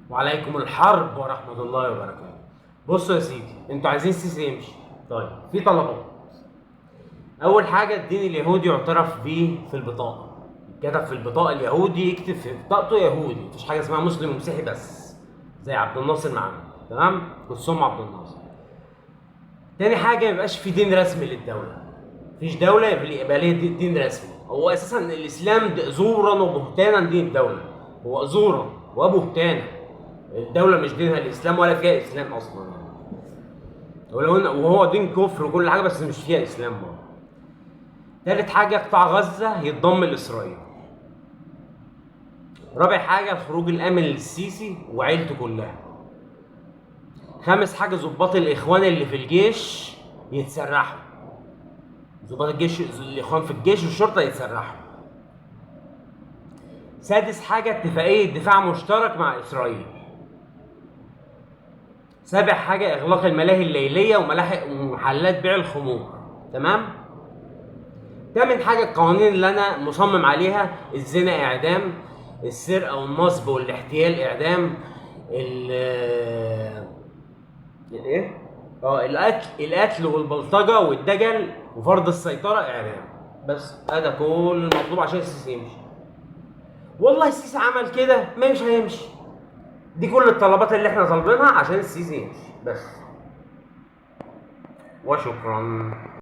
وعليكم الحرب ورحمة الله وبركاته. بصوا يا سيدي، انتوا عايزين السيسي يمشي. طيب في طلبات. أول حاجة الدين اليهودي يعترف بيه في البطاقة. كتب في البطاقة اليهودي، يكتب في بطاقته يهودي، مفيش حاجة اسمها مسلم ومسيحي بس. زي عبد الناصر معانا، تمام؟ كلثوم عبد الناصر. تاني حاجة ميبقاش في دين رسمي للدولة. مفيش دولة يبقى ليها دين رسمي. هو أساسا الإسلام زورا وبهتانا دين الدولة. هو زورا وبهتانا. الدولة مش دينها الإسلام ولا فيها إسلام أصلا. وهو دين كفر وكل حاجة بس مش فيها إسلام برضه. تالت حاجة قطاع غزة يتضم لإسرائيل. رابع حاجة الخروج الآمن للسيسي وعيلته كلها. خامس حاجة ضباط الإخوان اللي في الجيش يتسرحوا. ضباط الجيش الإخوان في الجيش والشرطة يتسرحوا. سادس حاجة اتفاقية دفاع مشترك مع إسرائيل. سابع حاجة إغلاق الملاهي الليلية ومحلات بيع الخمور. تمام؟ تامن حاجة القوانين اللي أنا مصمم عليها: الزنا إعدام، السرقة والنصب والاحتيال إعدام، الإيه؟ القتل والبلطجة والدجل وفرض السيطرة إعدام. بس هذا كل المطلوب عشان السيسي يمشي. والله السيسي عمل كده مش هيمشي. دي كل الطلبات اللي احنا طالبينها عشان السيسي يمشي بس. وشكرا.